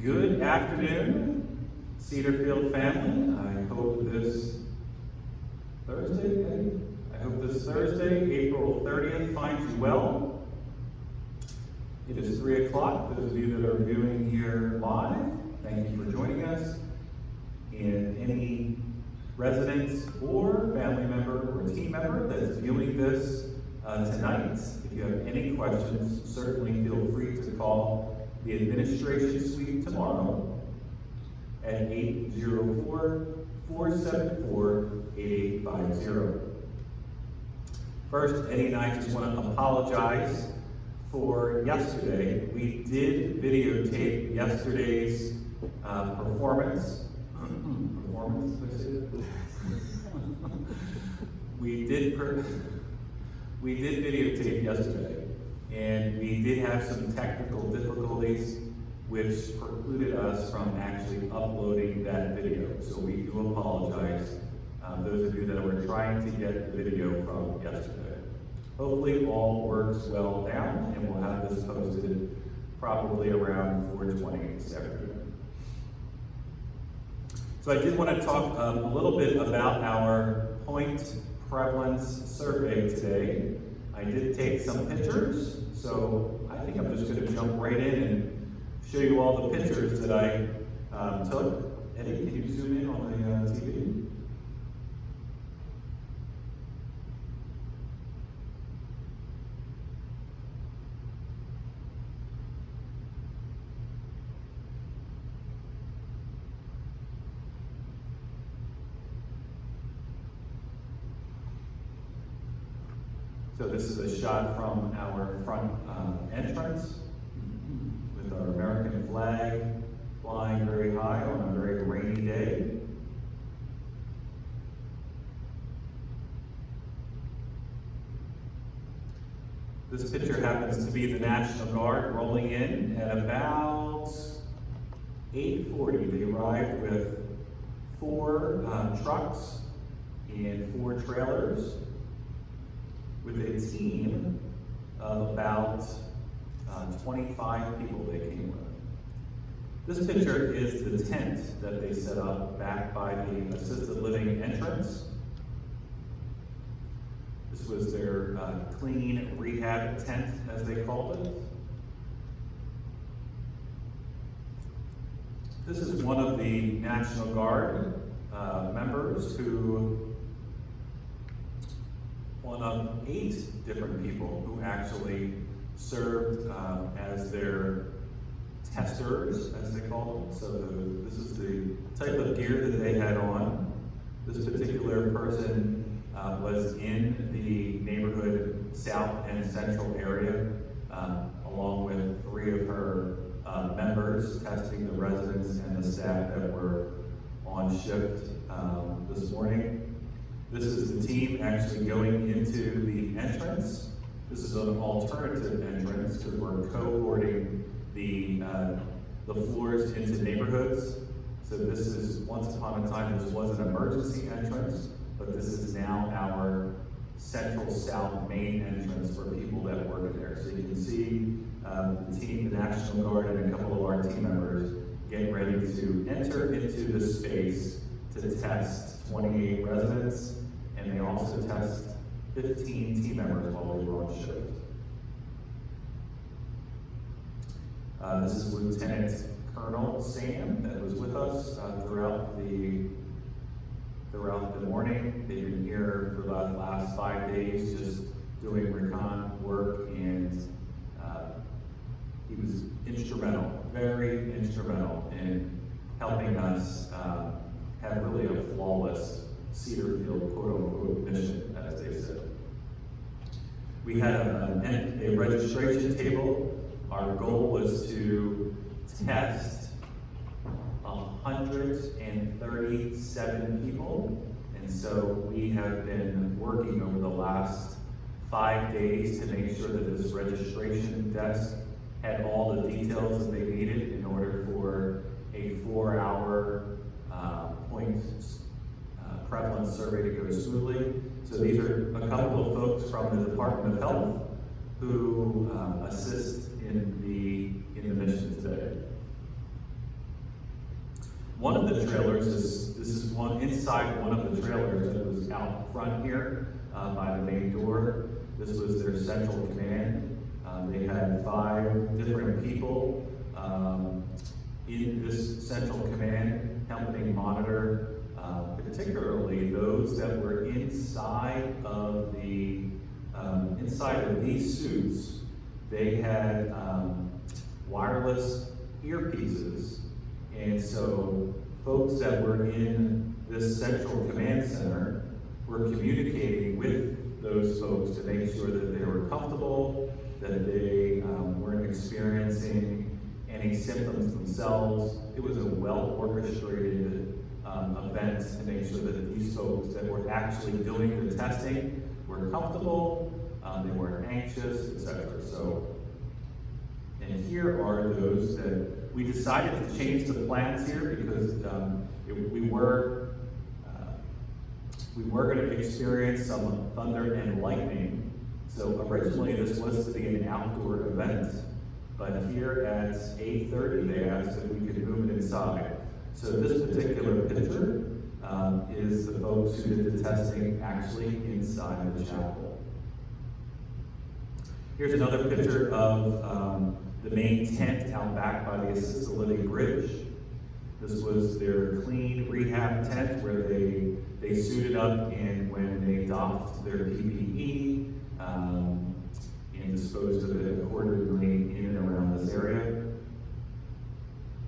Good afternoon, Cedarfield family. I hope this Thursday, April 30th, finds you well. It is 3 o'clock. Those of you that are viewing here live, thank you for joining us. And any residents or family member or team member that's viewing this tonight, if you have any questions, certainly feel free to call the administration suite tomorrow at 804-474-8850. First, Eddie and I just want to apologize for yesterday. We did videotape yesterday's performance. We did videotape yesterday, and we did have some technical difficulties which precluded us from actually uploading that video. So we do apologize, those of you that were trying to get the video from yesterday. Hopefully all works well now, and we'll have this posted probably around 4:20 this afternoon. So I did want to talk a little bit about our point prevalence survey today. I did take some pictures, so I think I'm just going to jump right in and show you all the pictures that I took. Eddie, can you zoom in on the TV? So this is a shot from our front entrance with our American flag flying very high on a very rainy day. This picture happens to be the National Guard rolling in at about 8:40. They arrived with 4 trucks and 4 trailers, with a team of about 25 people they came with. This picture is the tent that they set up back by the assisted living entrance. This was their clean rehab tent, as they called it. This is one of the National Guard members one of 8 different people who actually served as their testers, as they call them. So this is the type of gear that they had on. This particular person was in the neighborhood south and central area, along with 3 of her members, testing the residents and the staff that were on shift this morning. This is the team actually going into the entrance. This is an alternative entrance because we're cohorting the floors into neighborhoods. So this is, once upon a time, this was an emergency entrance, but this is now our central south main entrance for people that work in there. So you can see the team, the National Guard, and a couple of our team members getting ready to enter into this space to test 28 residents. And they also test 15 team members while they were on shift. This is Lieutenant Colonel Sam that was with us throughout the morning. They've been here for the last 5 days just doing recon work, and he was instrumental, very instrumental in helping us have really a flawless Cedarfield quote-unquote mission, as they said. We had a registration table. Our goal was to test 137 people, and so we have been working over the last 5 days to make sure that this registration desk had all the details that they needed in order for a 4-hour point prevalence survey to go smoothly. So these are a couple of folks from the Department of Health who assist in the mission today. One of the trailers this is one inside one of the trailers that was out front here by the main door. This was their central command. They had 5 different people in this central command helping monitor particularly those that were inside of these suits. They had wireless earpieces, and so folks that were in this central command center were communicating with those folks to make sure that they were comfortable, that they weren't experiencing any symptoms themselves. It was a well-orchestrated event to make sure that these folks that were actually doing the testing were comfortable, they weren't anxious, etc. So, and here are those that we decided to change the plans here because we were going to experience some thunder and lightning. So originally this was to be an outdoor event, but here at 8:30 they asked if we could move it inside. So this particular picture is the folks who did the testing actually inside the chapel. Here's another picture of the main tent out back by the assisted living bridge. This was their clean rehab tent where they suited up and when they doffed their PPE and disposed of it accordingly in and around this area.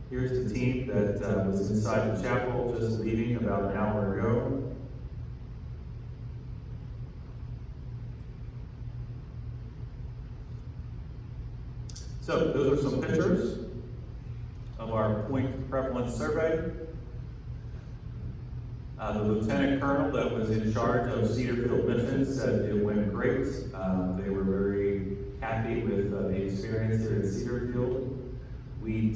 Here's the team that was inside the chapel just leaving about an hour ago. So those are some pictures of our point prevalence survey. The lieutenant colonel that was in charge of Cedarfield Mission said it went great. They were very happy with the experience here at Cedarfield. We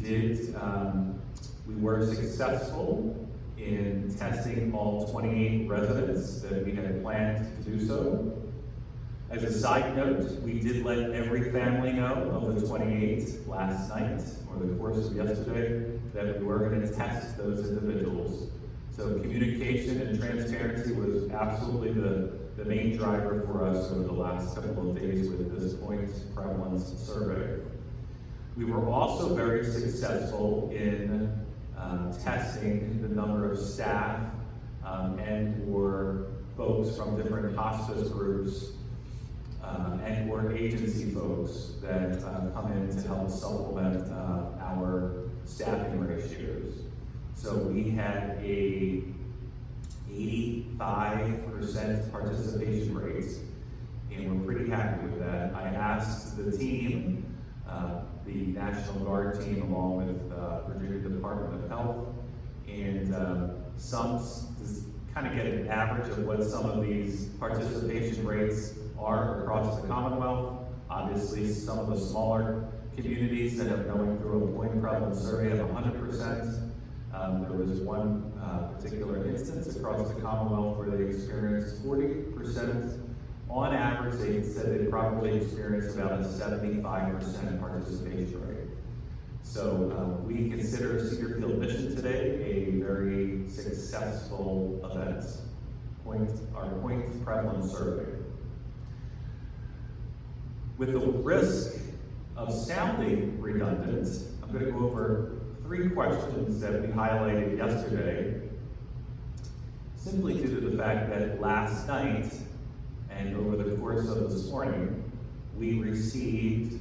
were successful in testing all 28 residents that we had planned to do so. As a side note, we did let every family know of the 28 last night, or the course of yesterday, that we were going to test those individuals. So communication and transparency was absolutely the main driver for us over the last couple of days with this point prevalence survey. We were also very successful in testing the number of staff and or folks from different hospice groups and or agency folks that come in to help supplement our staffing ratios. So we had a 85% participation rate, and we're pretty happy with that. I asked the team, the National Guard team along with Virginia Department of Health, and some to kind of get an average of what some of these participation rates are across the Commonwealth. Obviously, some of the smaller communities that have going through a point prevalence survey have 100%. There was one particular instance across the Commonwealth where they experienced 40%. On average, they said they probably experienced about a 75% participation rate. So we consider Cedarfield Mission today a very successful event, our point prevalence survey. With the risk of sounding redundant, I'm going to go over 3 questions that we highlighted yesterday, simply due to the fact that last night and over the course of this morning, we received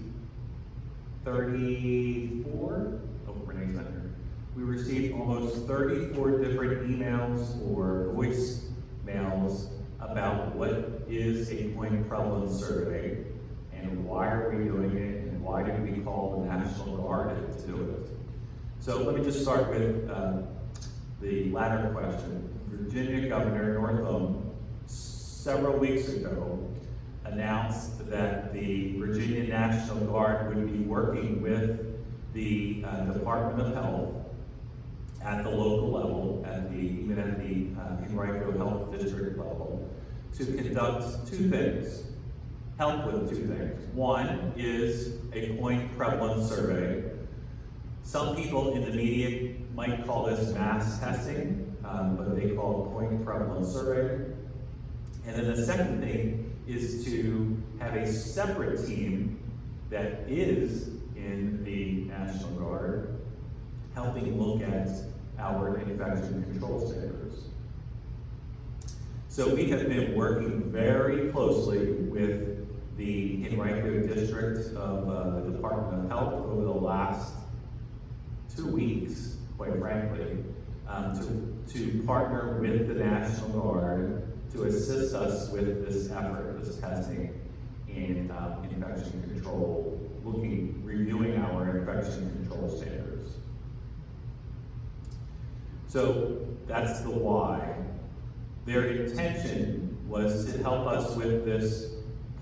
34, Renee's not here. We received almost 34 different emails or voicemails about what is a point prevalence survey and why are we doing it and why did we call the National Guard to do it. So let me just start with the latter question. Virginia Governor Northam several weeks ago announced that the Virginia National Guard would be working with the Department of Health at the local level, even at the Henrico Health District level, to conduct 2 things, help with 2 things. One is a point prevalence survey. Some people in the media might call this mass testing, but they call it point prevalence survey. And then the second thing is to have a separate team that is in the National Guard helping look at our infection control standards. So we have been working very closely with the Henrico District of the Department of Health over the last 2 weeks, quite frankly, to partner with the National Guard to assist us with this effort, this testing in infection control, reviewing our infection control standards. So that's the why. Their intention was to help us with this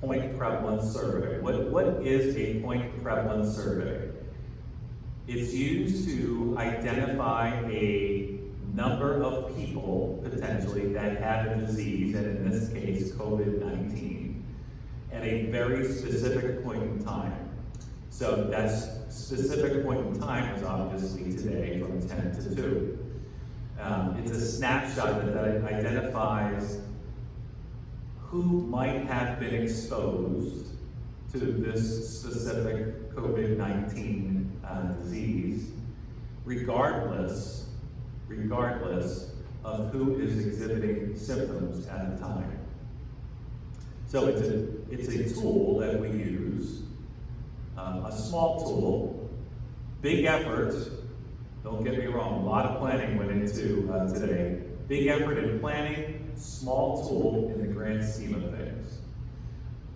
point prevalence survey. What is a point prevalence survey? It's used to identify a number of people, potentially, that have a disease, and in this case, COVID-19, at a very specific point in time. So that specific point in time is obviously today from 10 to 2. It's a snapshot that identifies who might have been exposed to this specific COVID-19 disease, regardless of who is exhibiting symptoms at the time. So it's a tool that we use, a small tool, big effort. Don't get me wrong, a lot of planning went into today. Big effort in planning, small tool in the grand scheme of things.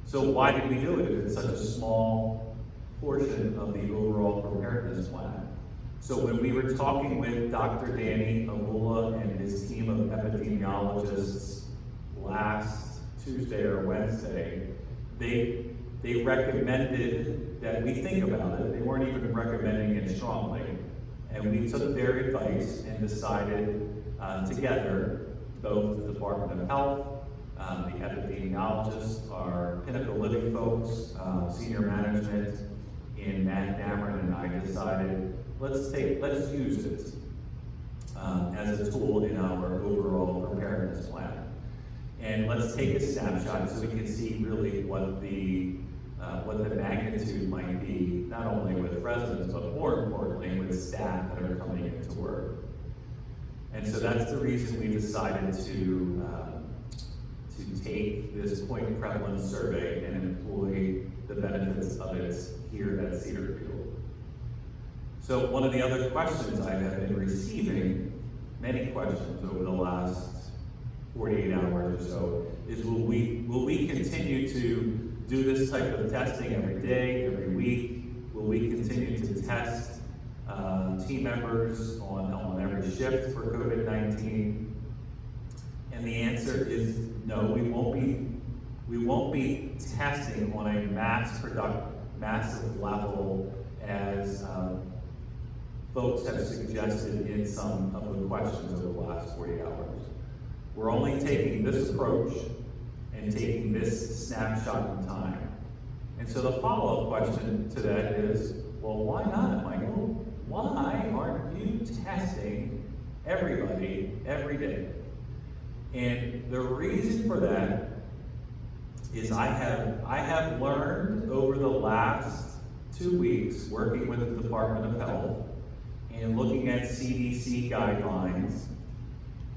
So why did we do it if it's such a small portion of the overall preparedness plan? So when we were talking with Dr. Danny Avula and his team of epidemiologists last Tuesday or Wednesday, they recommended that we think about it. They weren't even recommending it strongly. And we took their advice and decided together, both the Department of Health, the epidemiologists, our Pinnacle Living folks, senior management, and Matt Dameron and I decided, let's use it as a tool in our overall preparedness plan. And let's take a snapshot so we can see really what the magnitude might be, not only with residents, but more importantly with staff that are coming into work. And so that's the reason we decided to take this point prevalence survey and employ the benefits of it here at Cedarfield. So one of the other questions I have been receiving, many questions over the last 48 hours or so, is will we continue to do this type of testing every day, every week? Will we continue to test team members on every shift for COVID-19? And the answer is no, we won't be testing on a massive level as folks have suggested in some of the questions over the last 40 hours. We're only taking this approach and taking this snapshot in time. And so the follow-up question to that is, well, why not, Michael? Why aren't you testing everybody every day? And the reason for that is I have learned over the last 2 weeks working with the Department of Health and looking at CDC guidelines,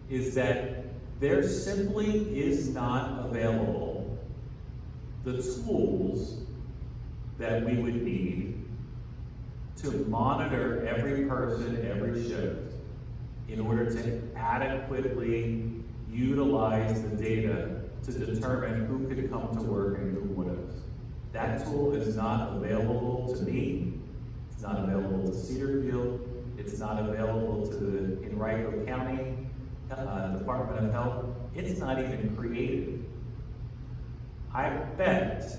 is that there simply is not available the tools that we would need to monitor every person, every shift, in order to adequately utilize the data to determine who could come to work and who wouldn't. That tool is not available to me, it's not available to Cedarfield, it's not available to the Henrico County Department of Health, it's not even created. I bet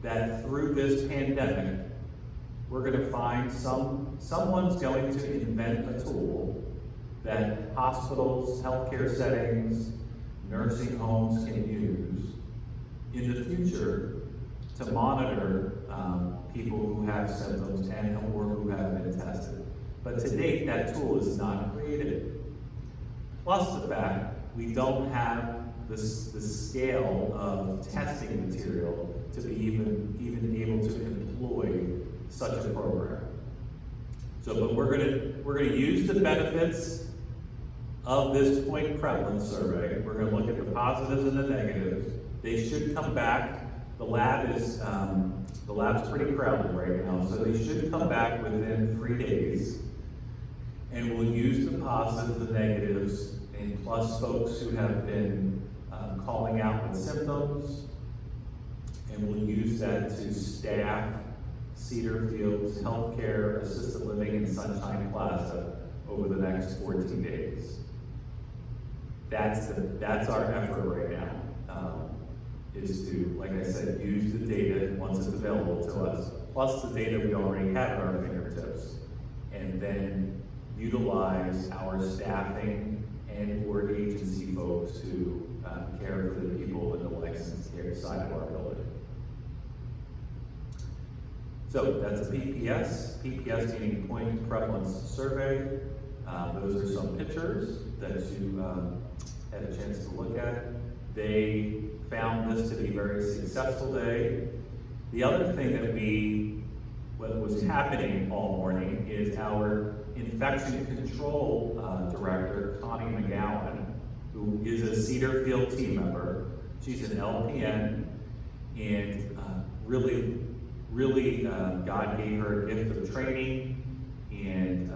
that through this pandemic, we're going to find someone's going to invent a tool that hospitals, healthcare settings, nursing homes can use in the future to monitor people who have symptoms and or who have been tested. But to date, that tool is not created. Plus the fact we don't have the scale of testing material to be even able to employ such a program. So, but we're gonna use the benefits of this point prevalence survey. We're gonna look at the positives and the negatives. They should come back. The lab's pretty crowded right now, so they should come back within 3 days. And we'll use the positives, the negatives, and plus folks who have been calling out with symptoms. And we'll use that to staff Cedar Field's Healthcare, Assisted Living, and Sunshine Plaza over the next 14 days. That's our effort right now. Is to, like I said, use the data once it's available to us, plus the data we already have at our fingertips, and then utilize our staffing and or agency folks to care for the people in the licensed care side of our building. So that's a PPS. PPS meaning point prevalence survey. Those are some pictures that you had a chance to look at. They found this to be a very successful day. The other thing that what was happening all morning is our infection control director, Connie McGowan, who is a Cedar Field team member. She's an LPN, and really, God gave her a gift of training, and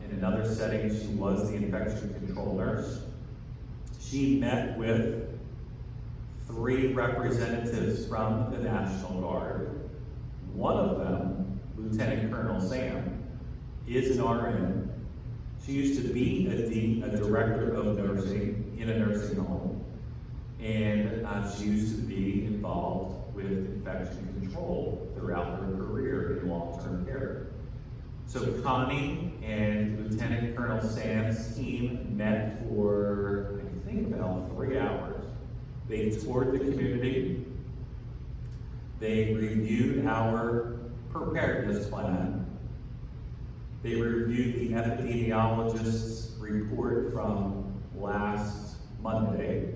in another setting, she was the infection control nurse. She met with 3 representatives from the National Guard. One of them, Lieutenant Colonel Sam, is an RN. She used to be a director of nursing in a nursing home, and she used to be involved with infection control throughout her career in long-term care. So Connie and Lieutenant Colonel Sam's team met for, I think, about 3 hours. They toured the community. They reviewed our preparedness plan. They reviewed the epidemiologist's report from last Monday.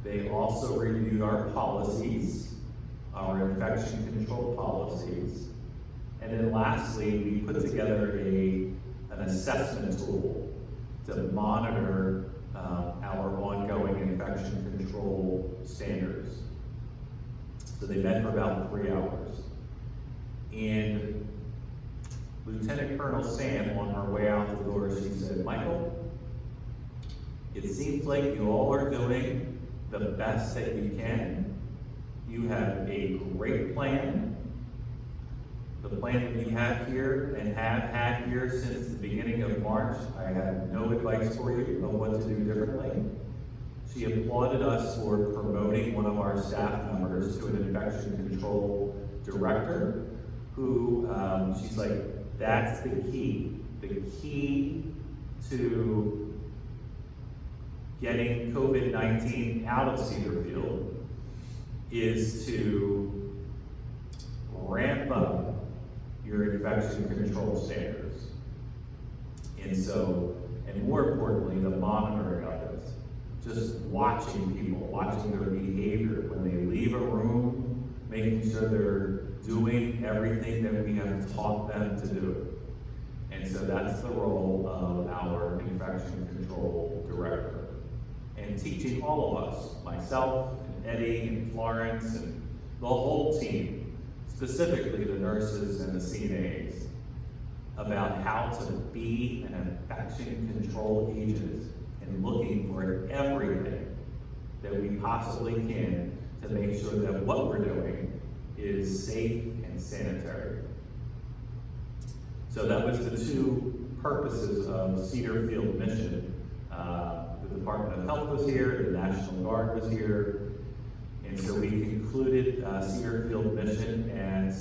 They also reviewed our policies, our infection control policies. And then lastly, we put together an assessment tool to monitor our ongoing infection control standards. So they met for about 3 hours. And Lieutenant Colonel Sam, on her way out the door, she said, "Michael, it seems like you all are doing the best that you can. You have a great plan. The plan that you have here and have had here since the beginning of March, I have no advice for you of what to do differently." She applauded us for promoting one of our staff members to an infection control director, who, she's like, that's the key. The key to getting COVID-19 out of Cedar Field is to ramp up your infection control standards. And more importantly, the monitoring of it. Just watching people, watching their behavior when they leave a room, making sure they're doing everything that we have taught them to do. And so that's the role of our infection control director. And teaching all of us, myself, and Eddie, and Florence, and the whole team, specifically the nurses and the CNAs, about how to be an infection control agent and looking for everything that we possibly can to make sure that what we're doing is safe and sanitary. So that was the 2 purposes of Cedar Field mission. The Department of Health was here, the National Guard was here, and so we concluded Cedar Field mission at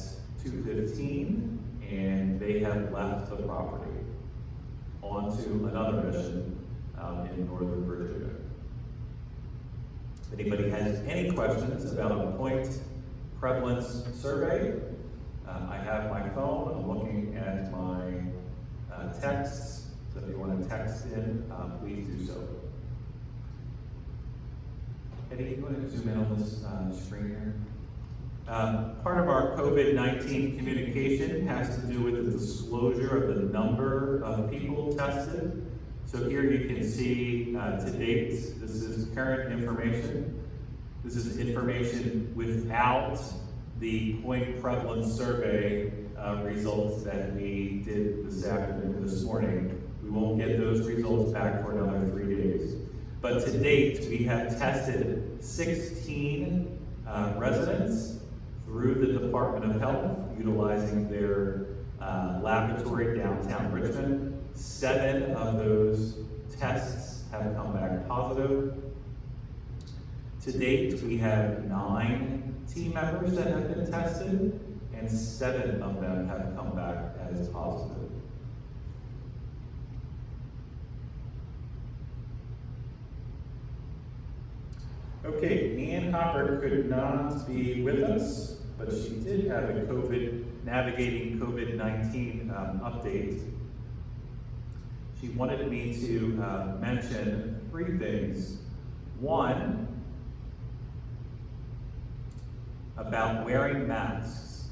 2:15, and they have left the property on to another mission in Northern Virginia. If anybody has any questions about a point prevalence survey, I have my phone, I'm looking at my texts, so if you want to text in, please do so. Eddie, you want to zoom in on this screen here? Part of our COVID-19 communication has to do with the disclosure of the number of people tested. So here you can see to date, this is current information. This is information without the point prevalence survey results that we did this morning. We won't get those results back for another 3 days. But to date, we have tested 16 residents through the Department of Health, utilizing their laboratory downtown Richmond. 7 of those tests have come back positive. To date, we have 9 team members that have been tested, and 7 of them have come back as positive. Okay, Ann Hopper could not be with us, but she did have a navigating COVID-19 update. She wanted me to mention 3 things. One, about wearing masks.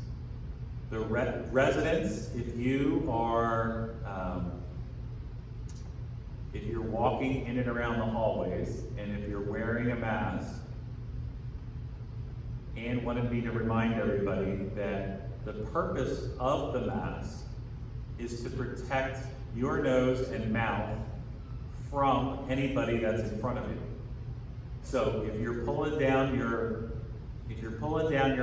The residents, if you are, if you're walking in and around the hallways, and if you're wearing a mask, Anne wanted me to remind everybody that the purpose of the mask is to protect your nose and mouth from anybody that's in front of you. So if you're pulling down your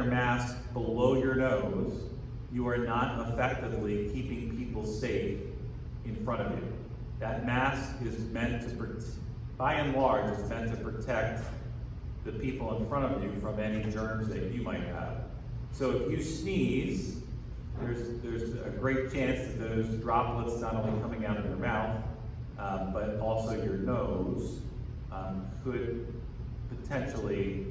mask below your nose, you are not effectively keeping people safe in front of you. That mask is meant to, by and large, is meant to protect the people in front of you from any germs that you might have. So if you sneeze, there's a great chance that those droplets not only coming out of your mouth, but also your nose, could potentially,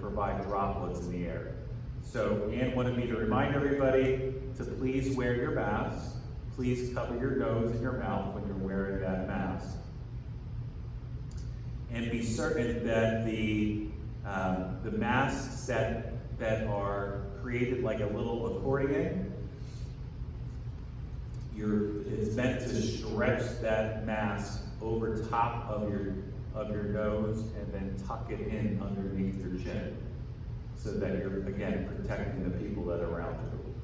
provide droplets in the air. So Ann wanted me to remind everybody to please wear your mask. Please cover your nose and your mouth when you're wearing that mask. And be certain that the masks that are created like a little accordion, it's meant to stretch that mask over top of your nose and then tuck it in underneath your chin, so that you're, again, protecting the people that are around you.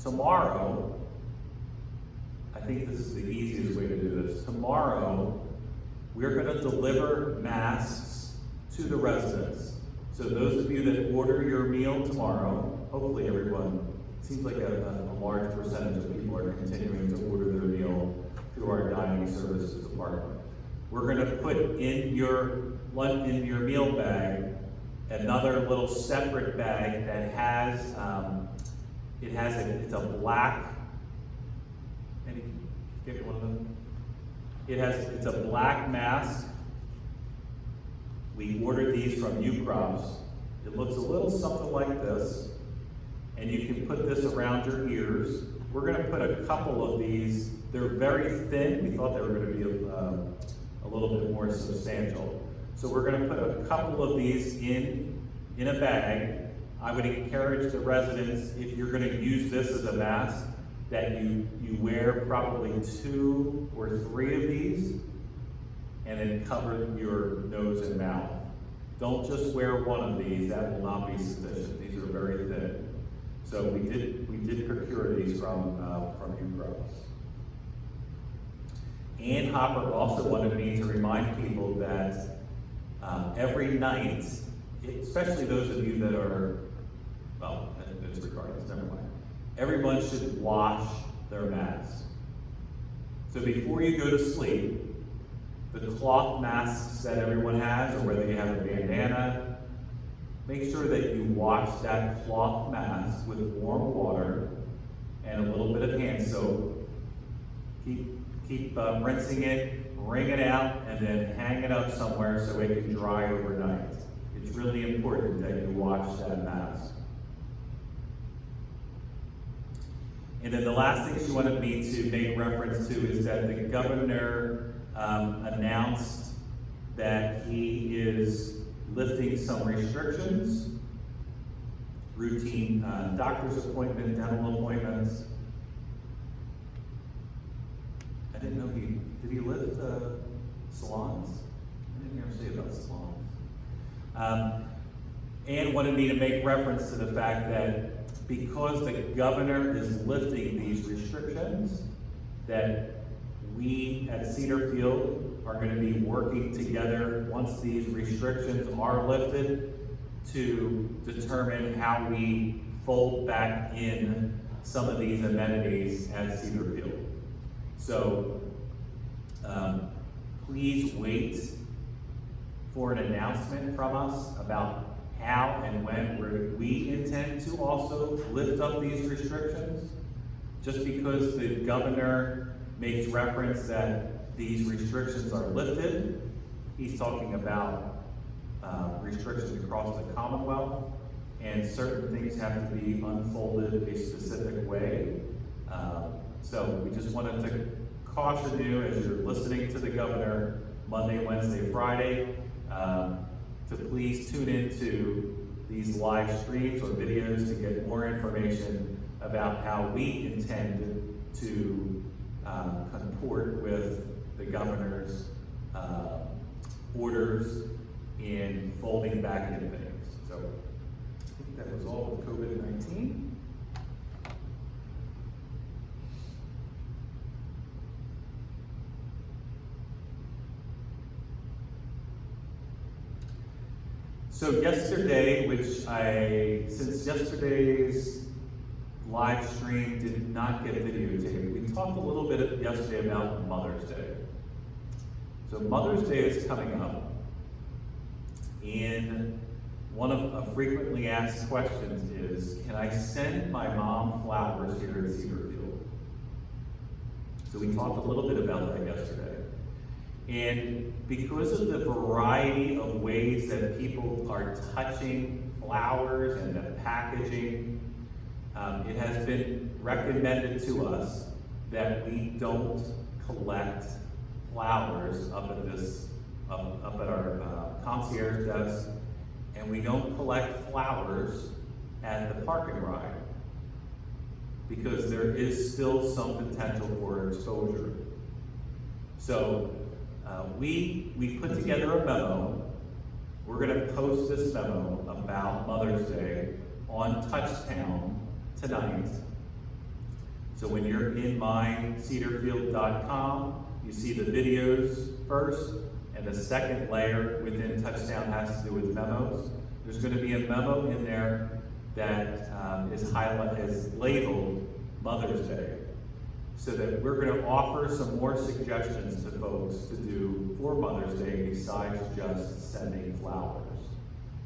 Tomorrow, I think this is the easiest way to do this. Tomorrow, we're going to deliver masks to the residents. So those of you that order your meal tomorrow, hopefully everyone, it seems like a large percentage of people are continuing to order their meal through our dining services department. We're going to put in your meal bag another little separate bag that has, it's a black, and get one of them. It's a black mask. We ordered these from Ucrops. It looks a little something like this, and you can put this around your ears. We're going to put a couple of these. They're very thin. We thought they were going to be a little bit more substantial. So we're going to put a couple of these in a bag. I would encourage the residents, if you're going to use this as a mask, that you wear probably 2 or 3 of these, and then cover your nose and mouth. Don't just wear one of these, that will not be sufficient. These are very thin. So we did procure these from Ucrops. Ann Hopper also wanted me to remind people that every night, especially those of you that are, well, it's regardless, never mind. Everyone should wash their masks. So before you go to sleep, the cloth masks that everyone has, or whether you have a bandana, make sure that you wash that cloth mask with warm water and a little bit of hand soap. Keep rinsing it, wring it out, and then hang it up somewhere so it can dry overnight. It's really important that you wash that mask. And then the last thing she wanted me to make reference to is that the governor announced that he is lifting some restrictions, routine doctor's appointment, dental appointments. I didn't know did he lift salons? I didn't hear him say about salons. And wanted me to make reference to the fact that because the governor is lifting these restrictions, that we at Cedarfield are going to be working together once these restrictions are lifted to determine how we fold back in some of these amenities at Cedarfield. So please wait for an announcement from us about how and when we intend to also lift up these restrictions. Just because the governor makes reference that these restrictions are lifted, he's talking about restrictions across the Commonwealth, and certain things have to be unfolded a specific way. So we just wanted to caution you as you're listening to the governor Monday, Wednesday, Friday, to please tune into these live streams or videos to get more information about how we intend to comport with the governor's orders in folding back in things. So I think that was all with COVID-19. So yesterday, since yesterday's live stream did not get videotaped, we talked a little bit yesterday about Mother's Day. So Mother's Day is coming up, and one of the frequently asked questions is, can I send my mom flowers here at Cedarfield? So we talked a little bit about that yesterday. And because of the variety of ways that people are touching flowers and the packaging, it has been recommended to us that we don't collect flowers up at our concierge desk, and we don't collect flowers at the park and ride, because there is still some potential for exposure. So we put together a memo. We're going to post this memo about Mother's Day on Touchtown tonight. So when you're in mycedarfield.com, you see the videos first, and the second layer within Touchtown has to do with memos. There's going to be a memo in there that is labeled Mother's Day, so that we're going to offer some more suggestions to folks to do for Mother's Day besides just sending flowers.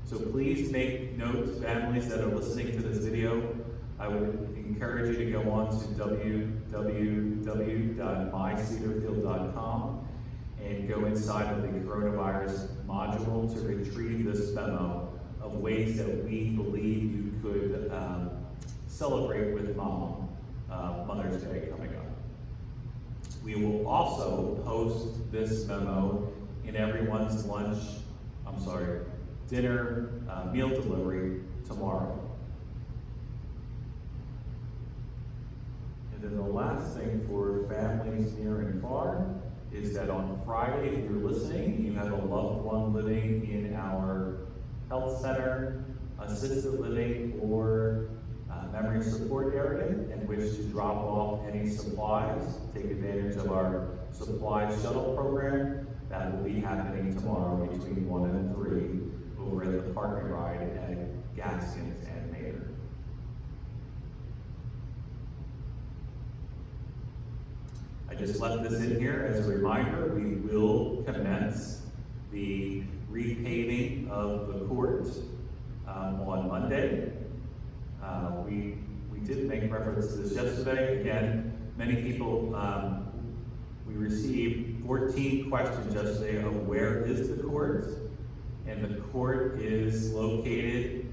So please make notes, families that are listening to this video. I would encourage you to go on to www.mycedarfield.com and go inside of the coronavirus module to retrieve this memo of ways that we believe you could celebrate with Mom Mother's Day coming up. We will also post this memo in everyone's dinner meal delivery tomorrow. And then the last thing for families near and far is that on Friday, if you're listening, you have a loved one living in our health center, assisted living, or memory support area and wish to drop off any supplies, take advantage of our supply shuttle program. That will be happening tomorrow between 1 and 3 over at the park and ride at Gaskins and Maynard. I just left this in here as a reminder. We will commence the repaving of the court on Monday. We did make reference to this yesterday. Again, many people, we received 14 questions yesterday of where is the court, and the court is located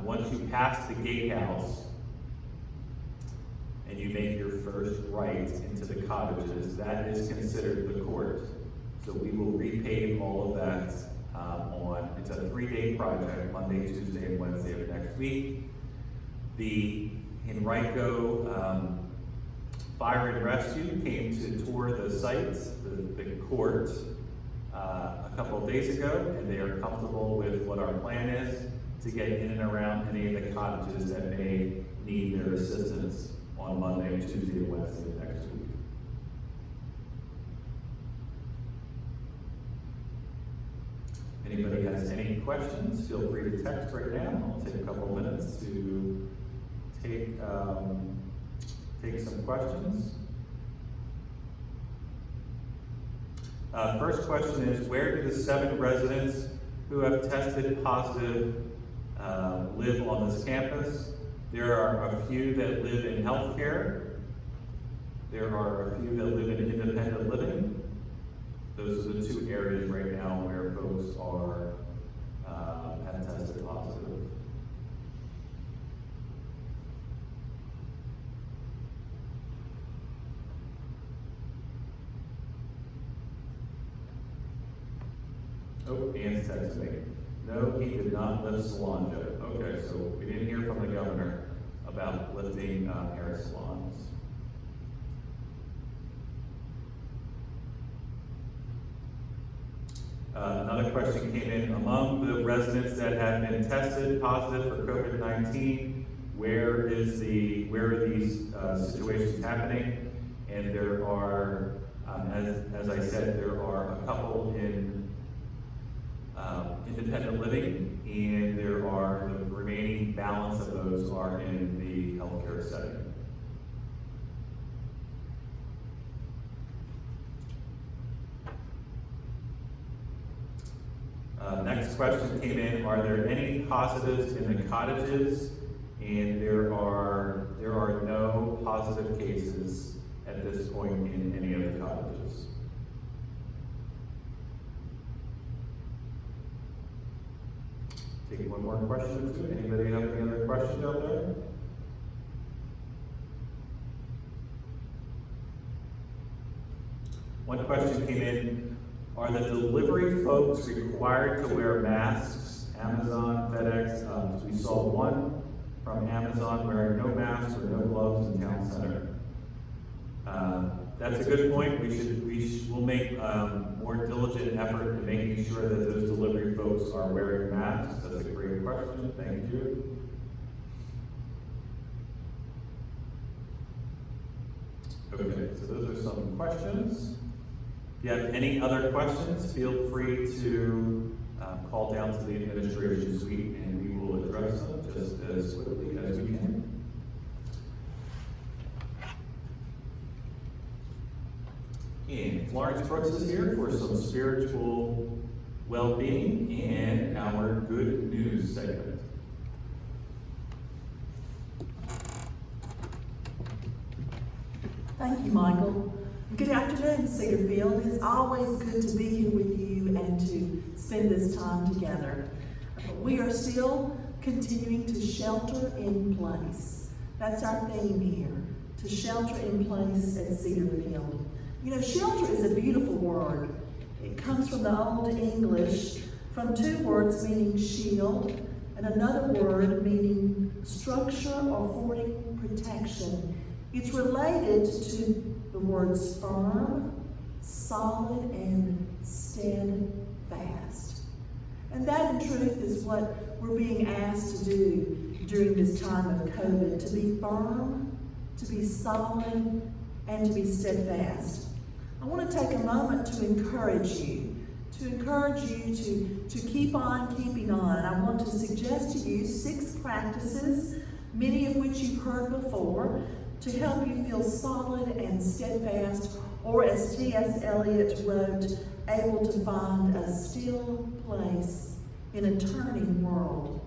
once you pass the gatehouse and you make your first right into the cottages, that is considered the court. So we will repave all of that it's a 3-day project, Monday, Tuesday, and Wednesday of next week. The Henrico Fire and Rescue came to tour the sites, the court, a couple of days ago, and they are comfortable with what our plan is to get in and around any of the cottages that may need their assistance on Monday, Tuesday, and Wednesday of next week. Anybody has any questions, feel free to text right now. I'll take a couple of minutes to take some questions. First question is, where do the 7 residents who have tested positive live on this campus? There are a few that live in healthcare. There are a few that live in independent living. Those are the 2 areas right now where folks are have tested positive. Oh, Ann's texted me. No, he did not lift salon yet. Okay, so we didn't hear from the governor about lifting hair salons. Another question came in. Among the residents that have been tested positive for COVID-19, where are these situations happening? And there are, as I said, there are a couple in independent living, and there are the remaining balance of those are in the healthcare setting. Next question came in, are there any positives in the cottages? And there are no positive cases at this point in any of the cottages. Take one more question or two. Anybody have any other questions out there? One question came in. Are the delivery folks required to wear masks? Amazon, FedEx, we saw one from Amazon wearing no masks or no gloves in town center. That's a good point. We'll make more diligent effort in making sure that those delivery folks are wearing masks. That's a great question. Thank you. Okay, so those are some questions. If you have any other questions, feel free to call down to the administration suite and we will address them just as quickly as we can. And Florence Brooks is here for some spiritual well-being and our good news segment. Thank you, Michael. Good afternoon, Cedarfield. It's always good to be here with you and to spend this time together. We are still continuing to shelter in place. That's our theme here, to shelter in place at Cedarfield. You know, shelter is a beautiful word. It comes from the Old English, from 2 words meaning shield, and another word meaning structure or affording protection. It's related to the words firm, solid, and steadfast. And that in truth is what we're being asked to do during this time of COVID, to be firm, to be solid, and to be steadfast. I want to take a moment to encourage you to keep on keeping on. I want to suggest to you 6 practices, many of which you've heard before, to help you feel solid and steadfast, or as T.S. Eliot wrote, able to find a still place in a turning world.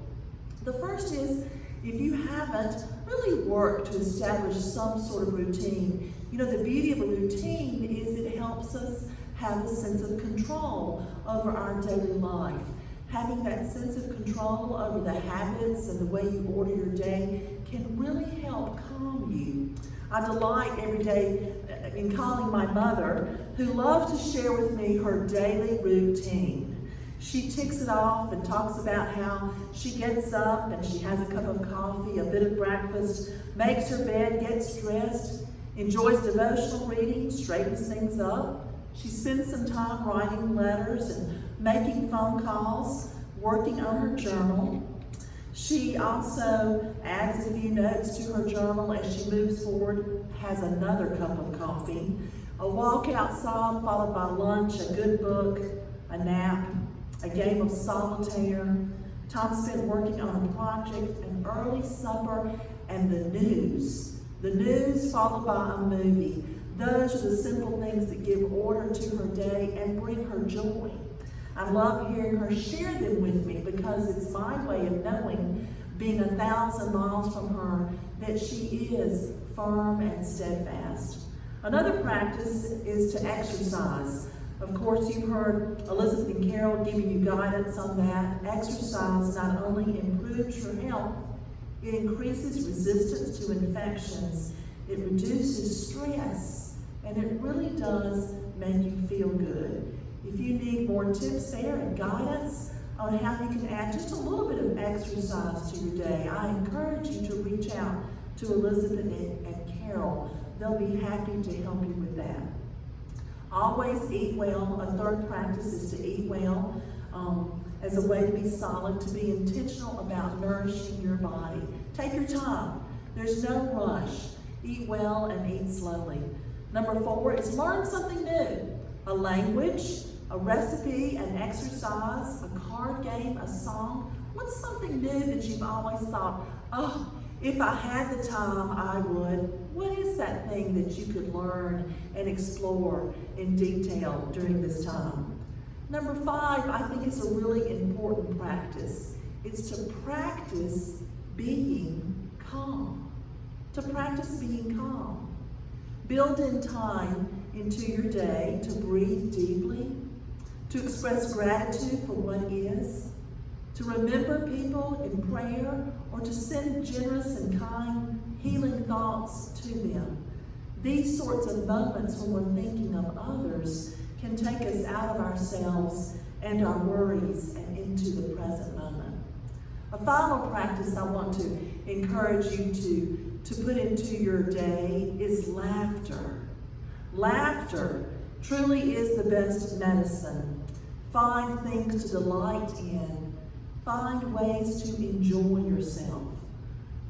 The first is, if you haven't really worked to establish some sort of routine, you know, the beauty of a routine is it helps us have a sense of control over our daily life. Having that sense of control over the habits and the way you order your day can really help calm you. I delight every day in calling my mother, who loves to share with me her daily routine. She ticks it off and talks about how she gets up and she has a cup of coffee, a bit of breakfast, makes her bed, gets dressed, enjoys devotional reading, straightens things up. She spends some time writing letters and making phone calls, working on her journal. She also adds a few notes to her journal as she moves forward, has another cup of coffee, a walk outside followed by lunch, a good book, a nap, a game of solitaire, time spent working on a project, an early supper, and the news. The news followed by a movie. Those are the simple things that give order to her day and bring her joy. I love hearing her share them with me because it's my way of knowing, being 1,000 miles from her, that she is firm and steadfast. Another practice is to exercise. Of course, you've heard Elizabeth and Carol giving you guidance on that. Exercise not only improves your health, it increases resistance to infections, it reduces stress, and it really does make you feel good. If you need more tips there and guidance on how you can add just a little bit of exercise to your day, I encourage you to reach out to Elizabeth and Carol. They'll be happy to help you with that. Always eat well. A third practice is to eat well as a way to be solid, to be intentional about nourishing your body. Take your time. There's no rush. Eat well and eat slowly. Number 4 is learn something new. A language, a recipe, an exercise, a card game, a song. What's something new that you've always thought, oh, if I had the time, I would? What is that thing that you could learn and explore in detail during this time? Number 5, I think is a really important practice. It's to practice being calm. To practice being calm. Build in time into your day to breathe deeply, to express gratitude for what is, to remember people in prayer, or to send generous and kind healing thoughts to them. These sorts of moments when we're thinking of others can take us out of ourselves and our worries and into the present moment. A final practice I want to encourage you to put into your day is laughter. Laughter truly is the best medicine. Find things to delight in. Find ways to enjoy yourself.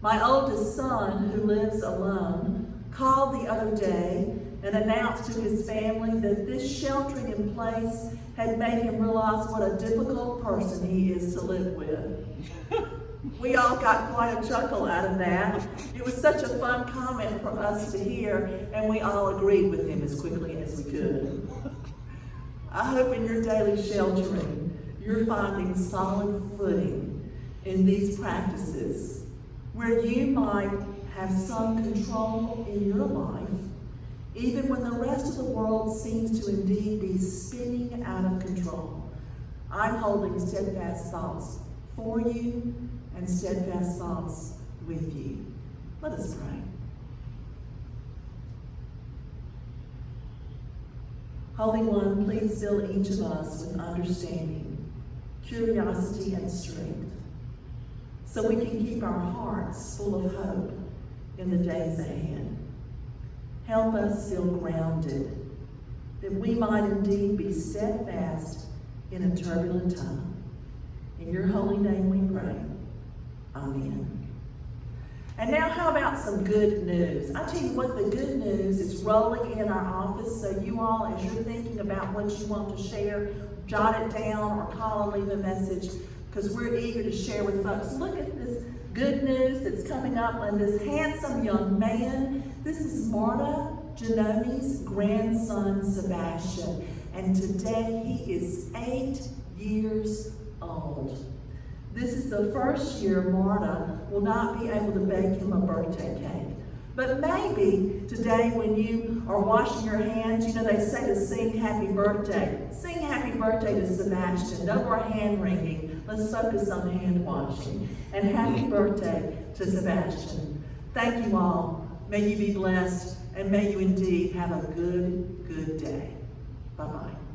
My oldest son, who lives alone, called the other day and announced to his family that this sheltering in place had made him realize what a difficult person he is to live with. We all got quite a chuckle out of that. It was such a fun comment for us to hear, and we all agreed with him as quickly as we could. I hope in your daily sheltering, you're finding solid footing in these practices where you might have some control in your life, even when the rest of the world seems to indeed be spinning out of control. I'm holding steadfast thoughts for you and steadfast thoughts with you. Let us pray. Holy One, please fill each of us with understanding, curiosity, and strength, so we can keep our hearts full of hope in the days ahead. Help us feel grounded, that we might indeed be steadfast in a turbulent time. In your holy name we pray. Amen. And now how about some good news? I tell you what, the good news is rolling in our office, so you all, as you're thinking about what you want to share, jot it down or call and leave a message, because we're eager to share with folks. Look at this good news that's coming up on this handsome young man. This is Marta Giannoni's grandson, Sebastian, and today he is 8 years old. This is the first year Marta will not be able to bake him a birthday cake. But maybe today when you are washing your hands, you know they say to sing happy birthday. Sing happy birthday to Sebastian. No more hand wringing. Let's focus on hand washing. And happy birthday to Sebastian. Thank you all May you be blessed, and may you indeed have a good day. Bye-bye.